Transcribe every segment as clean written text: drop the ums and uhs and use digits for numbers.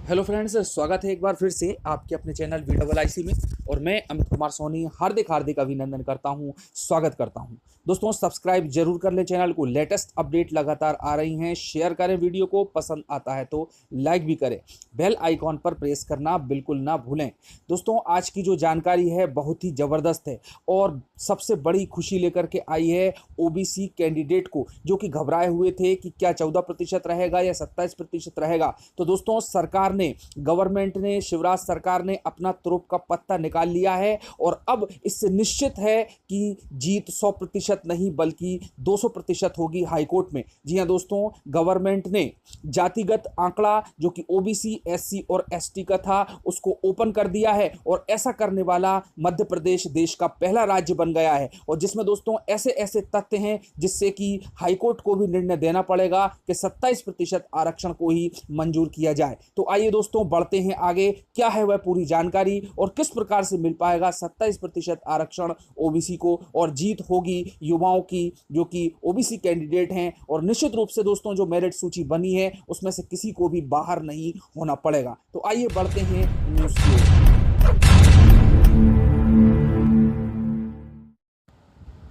Hello friends, स्वागत है एक बार फिर से आपके अपने चैनल VIIC में। और मैं अमित कुमार सोनी हार्दिक हार्दिक अभिनंदन करता हूं, स्वागत करता हूं। दोस्तों, सब्सक्राइब जरूर कर लें चैनल को। लेटेस्ट अपडेट लगातार आ रही हैं। शेयर करें वीडियो को, पसंद आता है तो लाइक भी करें। बेल आइकॉन पर प्रेस करना बिल्कुल ना भूलें। दोस्तों, आज की जो जानकारी है बहुत ही ज़बरदस्त है और सबसे बड़ी खुशी लेकर के आई है ओबीसी कैंडिडेट को, जो कि घबराए हुए थे कि क्या 14% रहेगा या 27% रहेगा। तो दोस्तों, सरकार ने, गवर्नमेंट ने, शिवराज सरकार ने अपना तुरुप का पत्ता निकाल लिया है और अब इससे निश्चित है कि जीत 100% नहीं बल्कि 200% होगी हाईकोर्ट में। जी हां दोस्तों, गवर्नमेंट ने जातिगत आंकड़ा जो कि ओबीसी, एससी और एसटी का था उसको ओपन कर दिया है और ऐसा करने वाला मध्य प्रदेश देश का पहला राज्य बन गया है। और जिसमें दोस्तों ऐसे ऐसे तथ्य हैं जिससे कि हाईकोर्ट को भी निर्णय देना पड़ेगा कि 27% आरक्षण को ही मंजूर किया जाए। तो आइए दोस्तों बढ़ते हैं आगे, क्या है वह पूरी जानकारी और किस प्रकार से मिल पाएगा 27% आरक्षण ओबीसी को और जीत होगी युवाओं की जो कि ओबीसी कैंडिडेट हैं। और निश्चित रूप से दोस्तों जो मेरिट सूची बनी है उसमें से किसी को भी बाहर नहीं होना पड़ेगा। तो आइए बढ़ते हैं न्यूज़ की ओर।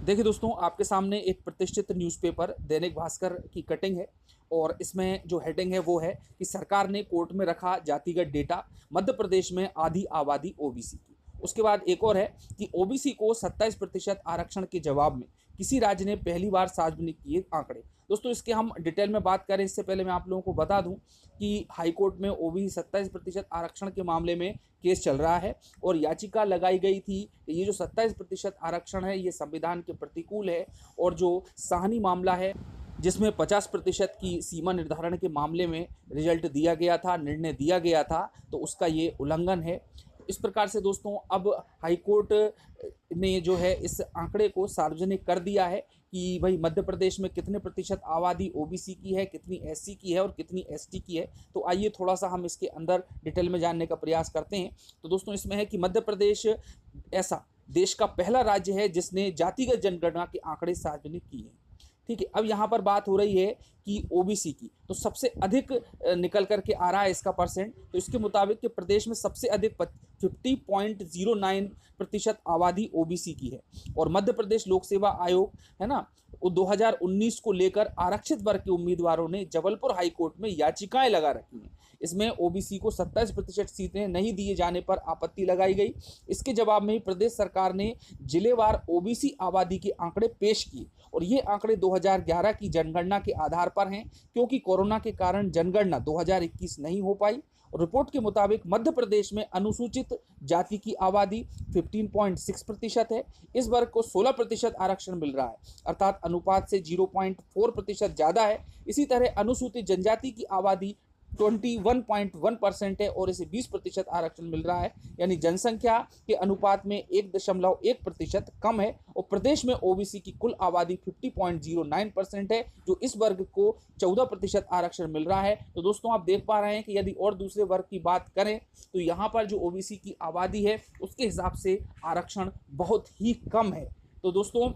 देखिए दोस्तों, आपके सामने एक प्रतिष्ठित न्यूज़पेपर दैनिक भास्कर की कटिंग है और इसमें जो हेडिंग है वो है कि सरकार ने कोर्ट में रखा जातिगत डेटा, मध्य प्रदेश में आधी आबादी ओबीसी की। उसके बाद एक और है कि ओबीसी को 27% आरक्षण के जवाब में किसी राज्य ने पहली बार सार्वजनिक किए आंकड़े। दोस्तों, इसके हम डिटेल में बात करें इससे पहले मैं आप लोगों को बता दूं कि हाईकोर्ट में ओबीसी 27% आरक्षण के मामले में केस चल रहा है और याचिका लगाई गई थी कि ये जो 27% आरक्षण है ये संविधान के प्रतिकूल है और जो साहनी मामला है जिसमें 50% की सीमा निर्धारण के मामले में रिजल्ट दिया गया था, निर्णय दिया गया था, तो उसका ये उल्लंघन है। इस प्रकार से दोस्तों अब हाईकोर्ट ने जो है इस आंकड़े को सार्वजनिक कर दिया है कि भाई मध्य प्रदेश में कितने प्रतिशत आबादी ओबीसी की है, कितनी एससी की है और कितनी एसटी की है। तो आइए थोड़ा सा हम इसके अंदर डिटेल में जानने का प्रयास करते हैं। तो दोस्तों इसमें है कि मध्य प्रदेश ऐसा देश का पहला राज्य है जिसने जातिगत जनगणना के आंकड़े सार्वजनिक किए हैं। ठीक है, अब यहाँ पर बात हो रही है कि ओबीसी की, तो सबसे अधिक निकल करके आ रहा है इसका परसेंट। तो इसके मुताबिक कि प्रदेश में सबसे अधिक 50.09% आबादी ओबीसी की है। और मध्य प्रदेश लोक सेवा आयोग है ना, वो 2019 को लेकर आरक्षित वर्ग के उम्मीदवारों ने जबलपुर हाईकोर्ट में याचिकाएं लगा रखी हैं। इसमें ओबीसी को 27% सीटें नहीं दिए जाने पर आपत्ति लगाई गई। इसके जवाब में ही प्रदेश सरकार ने जिलेवार ओबीसी आबादी के आंकड़े पेश किए और ये आंकड़े 2011 की जनगणना के आधार पर हैं, क्योंकि कोरोना के कारण जनगणना 2021 नहीं हो पाई। रिपोर्ट के मुताबिक मध्य प्रदेश में अनुसूचित जाति की आबादी 15.6% है। इस वर्ग को 16% आरक्षण मिल रहा है, अर्थात अनुपात से 0.4% ज़्यादा है। इसी तरह अनुसूचित जनजाति की आबादी 21.1% है और इसे 20% आरक्षण मिल रहा है, यानी जनसंख्या के अनुपात में 1.1% कम है। और प्रदेश में ओबीसी की कुल आबादी 50.09% है, जो इस वर्ग को 14% आरक्षण मिल रहा है। तो दोस्तों आप देख पा रहे हैं कि यदि और दूसरे वर्ग की बात करें तो यहाँ पर जो ओबीसी की आबादी है उसके हिसाब से आरक्षण बहुत ही कम है। तो दोस्तों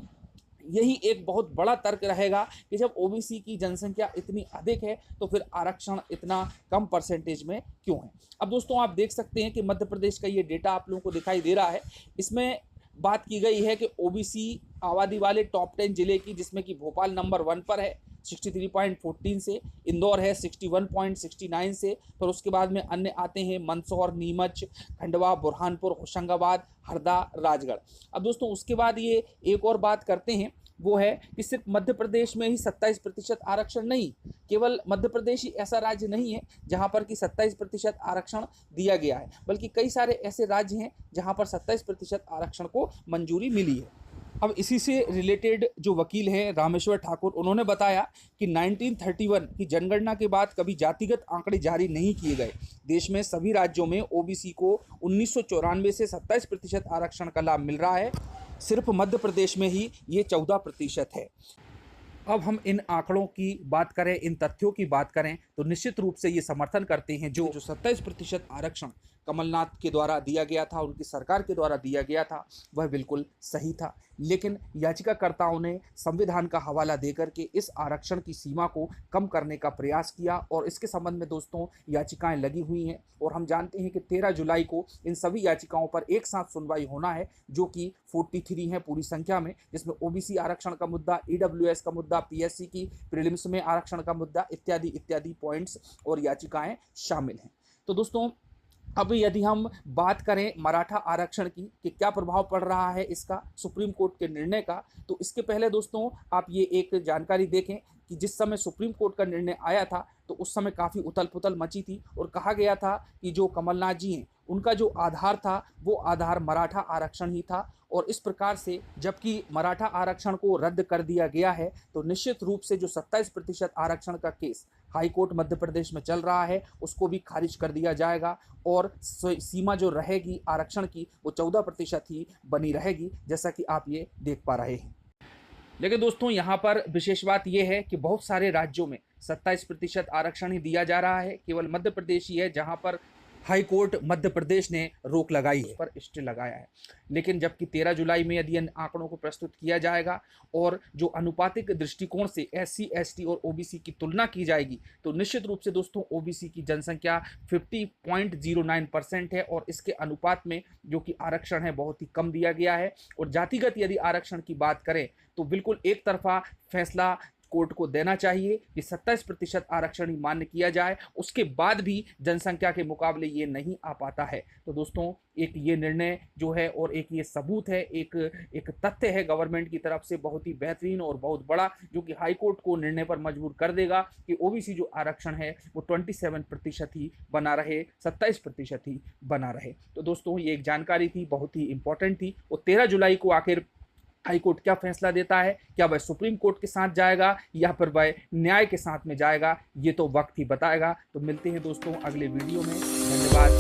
यही एक बहुत बड़ा तर्क रहेगा कि जब ओबीसी की जनसंख्या इतनी अधिक है तो फिर आरक्षण इतना कम परसेंटेज में क्यों है। अब दोस्तों आप देख सकते हैं कि मध्य प्रदेश का ये डेटा आप लोगों को दिखाई दे रहा है। इसमें बात की गई है कि ओबीसी आबादी वाले टॉप 10 जिले की, जिसमें कि भोपाल नंबर 1 पर है 63.14 से, इंदौर है 61.69 से, फिर उसके बाद में अन्य आते हैं मंदसौर, नीमच, खंडवा, बुरहानपुर, होशंगाबाद, हरदा, राजगढ़। अब दोस्तों उसके बाद ये एक और बात करते हैं, वो है कि सिर्फ मध्य प्रदेश में ही 27% आरक्षण नहीं, केवल मध्य प्रदेश ही ऐसा राज्य नहीं है जहां पर कि 27% आरक्षण दिया गया है, बल्कि कई सारे ऐसे राज्य हैं जहां पर 27% आरक्षण को मंजूरी मिली है। अब इसी से रिलेटेड जो वकील हैं रामेश्वर ठाकुर, उन्होंने बताया कि 1931 की जनगणना के बाद कभी जातिगत आंकड़े जारी नहीं किए गए। देश में सभी राज्यों में ओबीसी को 1994 से 27% आरक्षण का लाभ मिल रहा है, सिर्फ मध्य प्रदेश में ही ये 14% है। अब हम इन आंकड़ों की बात करें, इन तथ्यों की बात करें तो निश्चित रूप से ये समर्थन करते हैं जो 27% आरक्षण कमलनाथ के द्वारा दिया गया था, उनकी सरकार के द्वारा दिया गया था, वह बिल्कुल सही था। लेकिन याचिकाकर्ताओं ने संविधान का हवाला देकर के इस आरक्षण की सीमा को कम करने का प्रयास किया और इसके संबंध में दोस्तों याचिकाएं लगी हुई हैं और हम जानते हैं कि 13 जुलाई को इन सभी याचिकाओं पर एक साथ सुनवाई होना है, जो कि 43 है पूरी संख्या में, जिसमें ओबीसी आरक्षण का मुद्दा, ईडब्ल्यूएस का मुद्दा, पीएससी की प्रीलिम्स में आरक्षण का मुद्दा इत्यादि इत्यादि पॉइंट्स और याचिकाएं शामिल हैं। तो दोस्तों अब यदि हम बात करें मराठा आरक्षण की कि क्या प्रभाव पड़ रहा है इसका सुप्रीम कोर्ट के निर्णय का, तो इसके पहले दोस्तों आप ये एक जानकारी देखें कि जिस समय सुप्रीम कोर्ट का निर्णय आया था तो उस समय काफ़ी उथल पुथल मची थी और कहा गया था कि जो कमलनाथ जी हैं उनका जो आधार था वो आधार मराठा आरक्षण ही था और इस प्रकार से जबकि मराठा आरक्षण को रद्द कर दिया गया है तो निश्चित रूप से जो 27% आरक्षण का case high court Madhya Pradesh में चल रहा है उसको भी खारिज कर दिया जाएगा और सीमा जो रहेगी आरक्षण की वो 14% ही बनी रहेगी, जैसा कि आप ये देख पा रहे हैं। लेकिन दोस्तों यहाँ पर विशेष बात यह है कि बहुत सारे राज्यों में 27% आरक्षण ही दिया जा रहा है, केवल मध्य प्रदेश ही है जहाँ पर हाई कोर्ट मध्य प्रदेश ने रोक लगाई है, पर स्टे लगाया है। लेकिन जबकि 13 जुलाई में यदि इन आंकड़ों को प्रस्तुत किया जाएगा और जो अनुपातिक दृष्टिकोण से एससी एसटी और ओबीसी की तुलना की जाएगी तो निश्चित रूप से दोस्तों ओबीसी की जनसंख्या 50.09% है और इसके अनुपात में जो कि आरक्षण है बहुत ही कम दिया गया है। और जातिगत यदि आरक्षण की बात करें तो बिल्कुल एक तरफा फैसला कोर्ट को देना चाहिए कि 27% आरक्षण ही मान्य किया जाए, उसके बाद भी जनसंख्या के मुकाबले ये नहीं आ पाता है। तो दोस्तों एक ये निर्णय जो है और एक ये सबूत है, एक तथ्य है गवर्नमेंट की तरफ से बहुत ही बेहतरीन और बहुत बड़ा, जो कि हाई कोर्ट को निर्णय पर मजबूर कर देगा कि ओबीसी जो आरक्षण है वो 27% ही बना रहे, 27% ही बना रहे। तो दोस्तों ये एक जानकारी थी, बहुत ही इंपॉर्टेंट थी। और 13 जुलाई को आखिर हाई कोर्ट क्या फैसला देता है, क्या वह सुप्रीम कोर्ट के साथ जाएगा या फिर वह न्याय के साथ में जाएगा, ये तो वक्त ही बताएगा। तो मिलते हैं दोस्तों अगले वीडियो में। धन्यवाद।